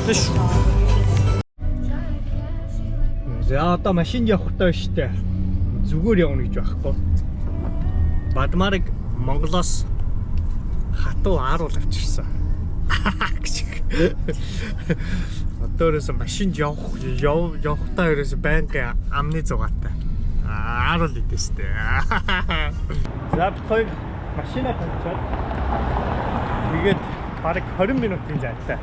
Тэш. За одоо машинд явахтай штэ. Зүгээр явна гэж байхгүй. Бадмарыг Монголоос хатуу ааруул авчирсан. Одоо ерөөсө машинд явахтаа ерөөсө байнгын амны зугаатай. Ааруул идэстэй. За бид хоёр машина тавьчаад тэгээд бараг 20 минутын зайтай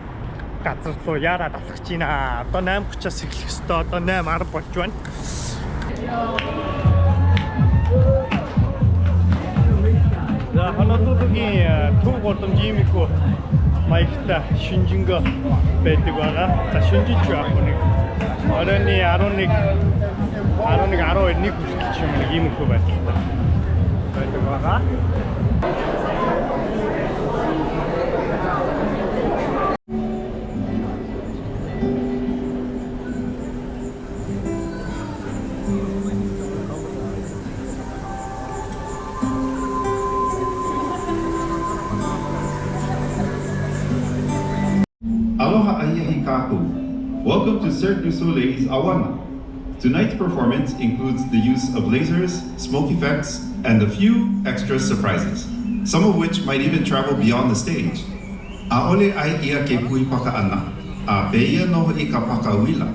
газар руу яарад алхаж байна. Одоо 8:30-аас эхлэх ёстой. Одоо 8:10 болж байна. За Хонолулугийн төв голомж иймэрхүү маягтай шинжэнгөө байдаг байгаа. За шинжиж явах нэг оройны 11 12 хүртэл ч юм нэг иймэрхүү байдалтай байдаг байгаа. Aloha Aiahi Kaku. Welcome to Cirque du Soleil's Awana. Tonight's performance includes the use of lasers, smoke effects, and a few extra surprises, some of which might even travel beyond the stage. Aole ai ia ke pui pakaana, a peia no i ka pakauila,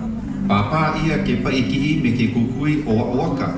papa ia ke paikii me ke kukui o Oaka.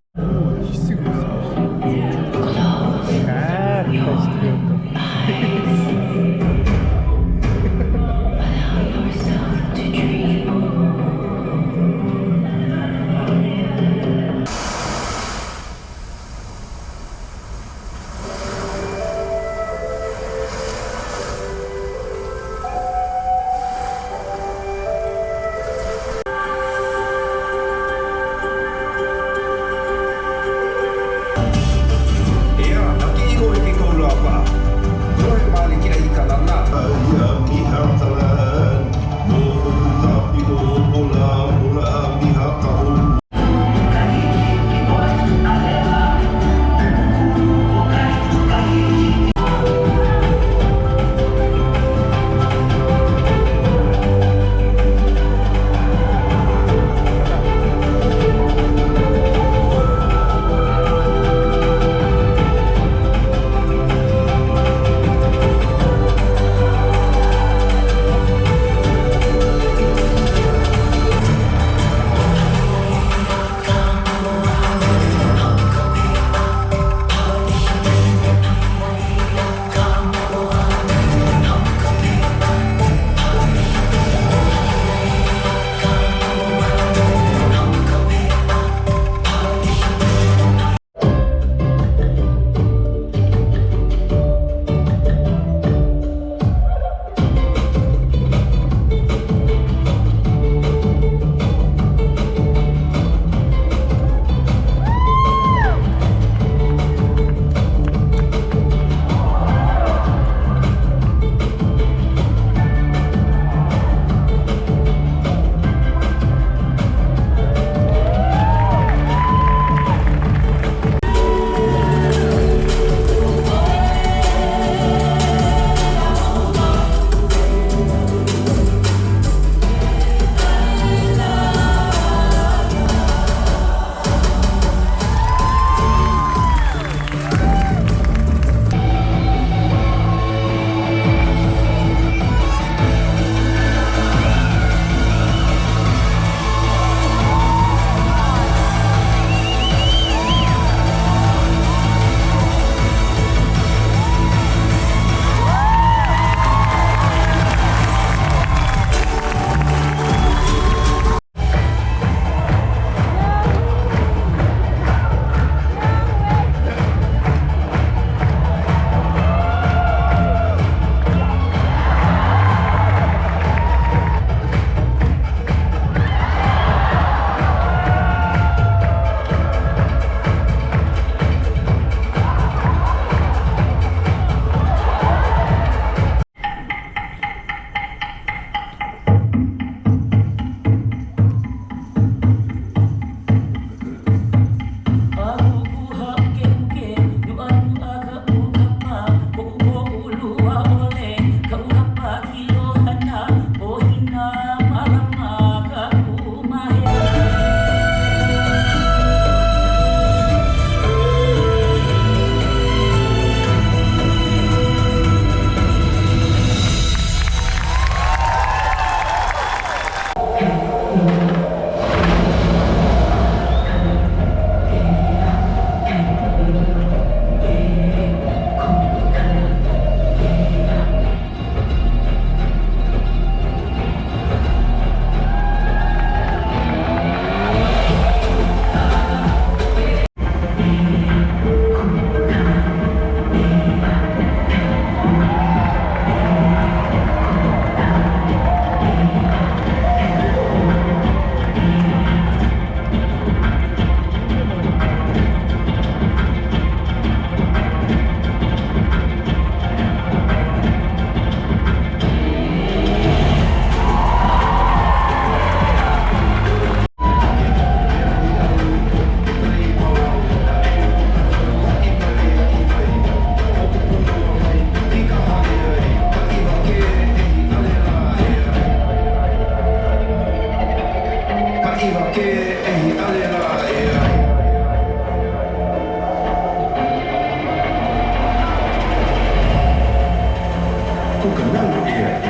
here.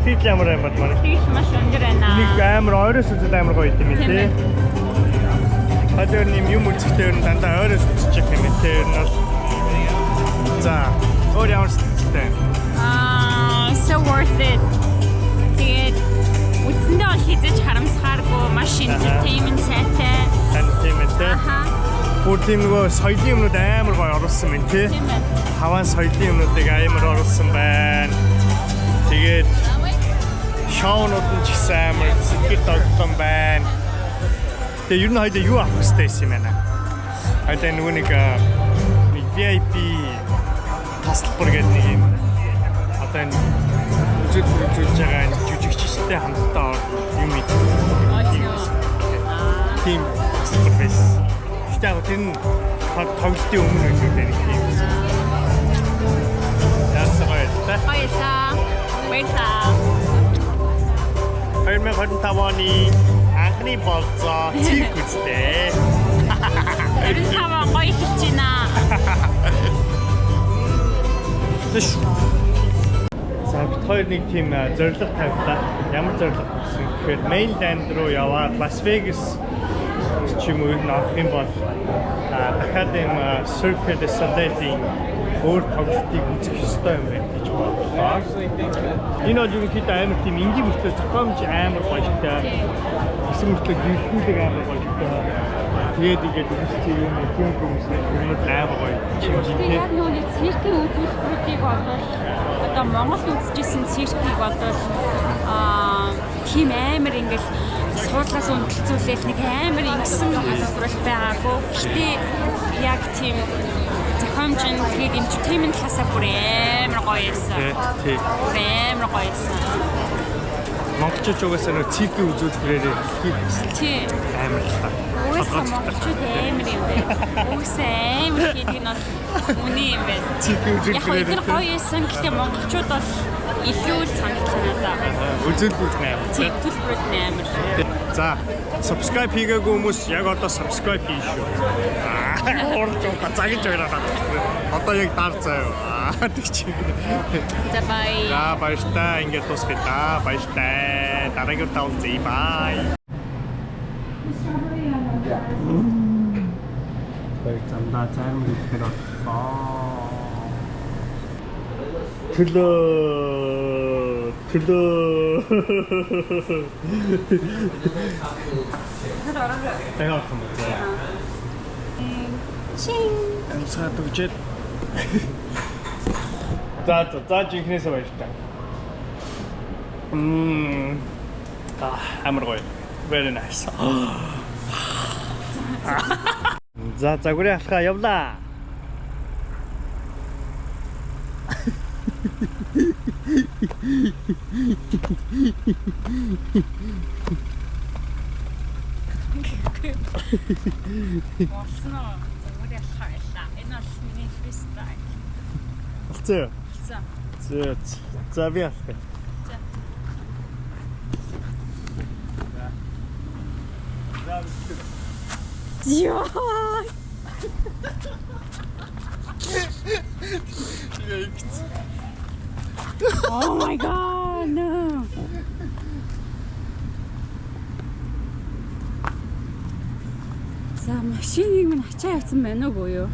сэтгэл ямар юм бат манай. Сэтгэл маш өндөр байна. Нэг амар ойроос үзэл амар гоё юм тий. Хадэр нэм юм үзэхдээ дандаа ойроос үзчих юм тий. Ер нь бол за өөр ямар сэтгэлтэй. So worth it. Тэгээд үндсэндээ бол хийж харамсахааргүй маш entertainment сайтай. Entertainment тий. Бүр тийм нөгөө соёлын юмнууд амар гоё оруулсан байна тий. Тийм байна. Хаваан соёлын юмнуудыг амар оруулсан байна. Тэгээд шоунууд нь ч гэсэн амар сэтгэл тогтсон байна. Тэгээ ер нь хоёул юу авах хэрэгтэй юм байна. Хоёул нөгөө нэг VIP таслбар гэдэг нэг юм. Одоо энэ үзүүлж байгаа энэ жүжигчтэй хамтдаа юм ийм таслбар байсан. Гэхдээ тэр нь тоглолтын өмнө үгүй нэг юм. Яасан гоё та. Баярлалаа. Баярлалаа. 2025 оны анхны болцоо цирк үзлээ. 25 гоё хийж байна. За бид хоёр нэг тийм зорилго тавьлаа. Ямар зорилго тавьсан гэхээр Mainland руу яваад Las Vegas ч юм уу авах юм бол дахиад юм Cirque du Soleil-ийн өөр тоглолтыг үзэх ёстой юм байна гэж бодлоо. Энэ бол ерөнхийдөө амар тийм ингийн мөртлөө зохиомж амар гоётой. Гэсэн мөртлөө гэрэлтүүлэг амар гоётой. Тэгээд ингээд үзчих юм тийм амар гоё чимжинтэй. Яг нөгөө циркийн үзүүлбэрүүдийг бодвол одоо Монгол үзчихсэн циркийг бодвол тийм амар ингээд суудлаас өндлцүүлэх нэг амар ингэсэн газар байгаагүй. Гэтэ яг тийм зохиомж нь тэгээд entertainment талаасаа бүр амар гоё байсан. Тийм. Амар гоё байсан. Монголчууд угаасаа нөө циркийн үзүүлбэрээр хийх Тийм. амар л та. Угаасаа монголчууд амар юм байна. Угаасаа амар хийдэг нь бол үний юм байна. Циркийн Яг үзүүлбэрээр тэр гоё байсан гэхдээ монголчууд бол илүү санагдсан надад. үзүүлбэр амар. Тийм төлбөрүүд амар. За, subscribe хийгээгүй хүмүүс яг одоо subscribe хийн шүү. Орж цагиж байгаад байна. Одоо яг дар заяа. Тэг чи. За бай. За, баяртай. Ингээд тусгая. Баяртай. Дараагийн удаа уулзъя. Бай. Баяр замдаа цаамаг ихээр боллоо. Төлөө. Тэгэ юм. Чин. Амсаад өгчээд. За жинхнээсээ баяртай. Амар гоё. Very nice. За загварын алхаа явлаа. Болсон уу? Загварын алхаа яллаа. Энэ бол миний freestyle. Болцоо. За. За би алхах. Яа. Oh my god, no. За машиныг минь ачаа явсан байна уу юу?